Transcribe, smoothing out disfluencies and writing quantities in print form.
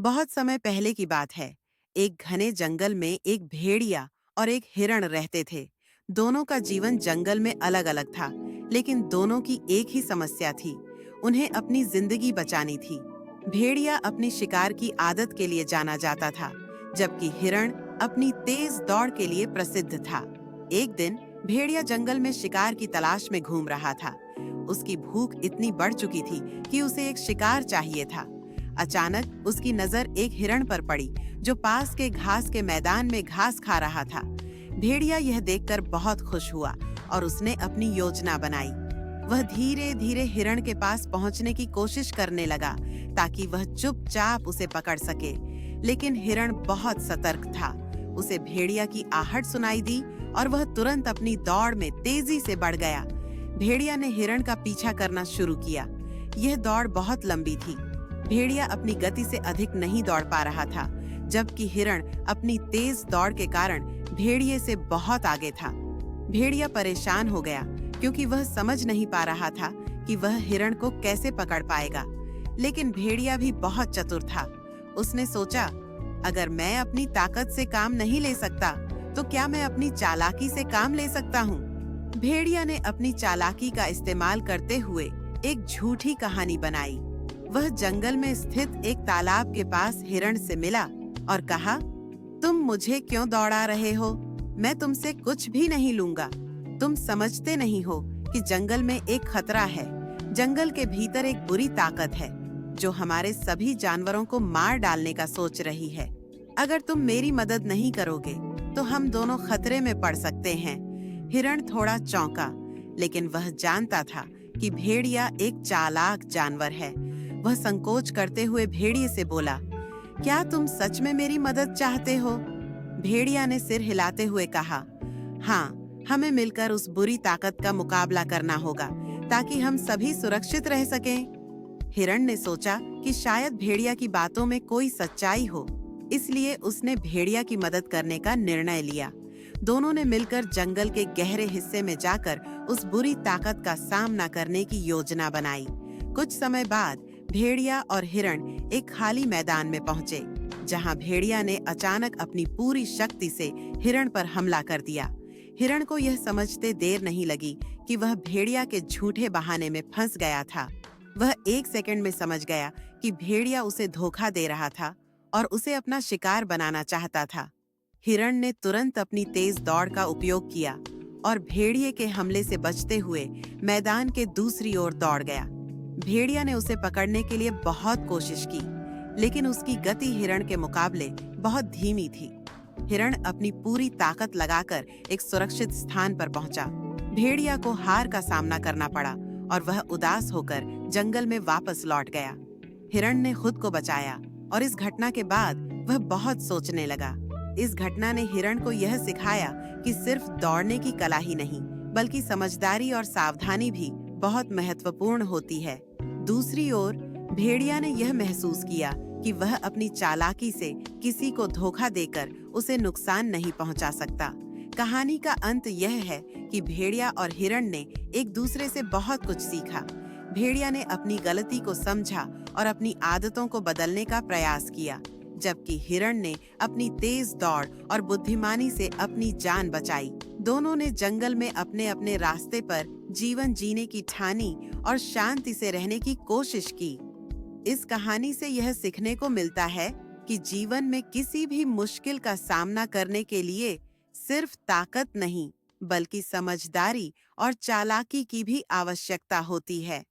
बहुत समय पहले की बात है। एक घने जंगल में एक भेड़िया और एक हिरण रहते थे। दोनों का जीवन जंगल में अलग-अलग था, लेकिन दोनों की एक ही समस्या थी। उन्हें अपनी जिंदगी बचानी थी। भेड़िया अपनी शिकार की आदत के लिए जाना जाता था, जबकि हिरण अपनी तेज दौड़ के लिए प्रसिद्ध था। एक दिन भेड़िया जंगल में शिकार की तलाश में घूम रहा था। उसकी भूख इतनी बढ़ चुकी थी कि उसे एक शिकार चाहिए था। अचानक उसकी नजर एक हिरण पर पड़ी, जो पास के घास के मैदान में घास खा रहा था। भेड़िया यह देखकर बहुत खुश हुआ और उसने अपनी योजना बनाई। वह धीरे धीरे हिरण के पास पहुंचने की कोशिश करने लगा, ताकि वह चुपचाप उसे पकड़ सके। लेकिन हिरण बहुत सतर्क था। उसे भेड़िया की आहट सुनाई दी और वह तुरंत अपनी दौड़ में तेजी से बढ़ गया। भेड़िया ने हिरण का पीछा करना शुरू किया। यह दौड़ बहुत लंबी थी। भेड़िया अपनी गति से अधिक नहीं दौड़ पा रहा था, जबकि हिरण अपनी तेज दौड़ के कारण भेड़िए से बहुत आगे था। भेड़िया परेशान हो गया, क्योंकि वह समझ नहीं पा रहा था कि वह हिरण को कैसे पकड़ पाएगा। लेकिन भेड़िया भी बहुत चतुर था। उसने सोचा, अगर मैं अपनी ताकत से काम नहीं ले सकता, तो क्या मैं अपनी चालाकी से काम ले सकता हूँ? भेड़िया ने अपनी चालाकी का इस्तेमाल करते हुए एक झूठी कहानी बनाई। वह जंगल में स्थित एक तालाब के पास हिरण से मिला और कहा, तुम मुझे क्यों दौड़ा रहे हो? मैं तुमसे कुछ भी नहीं लूंगा। तुम समझते नहीं हो कि जंगल में एक खतरा है। जंगल के भीतर एक बुरी ताकत है, जो हमारे सभी जानवरों को मार डालने का सोच रही है। अगर तुम मेरी मदद नहीं करोगे, तो हम दोनों खतरे में पड़ सकते हैं। हिरण थोड़ा चौंका, लेकिन वह जानता था कि भेड़िया एक चालाक जानवर है। वह संकोच करते हुए भेड़िए से बोला, क्या तुम सच में मेरी मदद चाहते हो? भेड़िया ने सिर हिलाते हुए कहा, हाँ, हमें मिलकर उस बुरी ताकत का मुकाबला करना होगा, ताकि हम सभी सुरक्षित रह सकें। हिरण ने सोचा कि शायद भेड़िया की बातों में कोई सच्चाई हो, इसलिए उसने भेड़िया की मदद करने का निर्णय लिया। दोनों ने मिलकर जंगल के गहरे हिस्से में जाकर उस बुरी ताकत का सामना करने की योजना बनाई। कुछ समय बाद भेड़िया और हिरण एक खाली मैदान में पहुंचे, जहां भेड़िया ने अचानक अपनी पूरी शक्ति से हिरण पर हमला कर दिया। हिरण को यह समझते देर नहीं लगी कि वह भेड़िया के झूठे बहाने में फंस गया था। वह एक सेकंड में समझ गया कि भेड़िया उसे धोखा दे रहा था और उसे अपना शिकार बनाना चाहता था। हिरण ने तुरंत अपनी तेज दौड़ का उपयोग किया और भेड़िए के हमले से बचते हुए मैदान के दूसरी ओर दौड़ गया। भेड़िया ने उसे पकड़ने के लिए बहुत कोशिश की, लेकिन उसकी गति हिरण के मुकाबले बहुत धीमी थी। हिरण अपनी पूरी ताकत लगाकर एक सुरक्षित स्थान पर पहुंचा। भेड़िया को हार का सामना करना पड़ा और वह उदास होकर जंगल में वापस लौट गया। हिरण ने खुद को बचाया और इस घटना के बाद वह बहुत सोचने लगा। इस घटना ने हिरण को यह सिखाया कि सिर्फ दौड़ने की कला ही नहीं, बल्कि समझदारी और सावधानी भी बहुत महत्वपूर्ण होती है। दूसरी ओर भेड़िया ने यह महसूस किया कि वह अपनी चालाकी से किसी को धोखा देकर उसे नुकसान नहीं पहुंचा सकता। कहानी का अंत यह है कि भेड़िया और हिरण ने एक दूसरे से बहुत कुछ सीखा। भेड़िया ने अपनी गलती को समझा और अपनी आदतों को बदलने का प्रयास किया, जबकि हिरण ने अपनी तेज दौड़ और बुद्धिमानी से अपनी जान बचाई। दोनों ने जंगल में अपने अपने रास्ते पर जीवन जीने की ठानी और शांति से रहने की कोशिश की। इस कहानी से यह सीखने को मिलता है कि जीवन में किसी भी मुश्किल का सामना करने के लिए सिर्फ ताकत नहीं, बल्कि समझदारी और चालाकी की भी आवश्यकता होती है।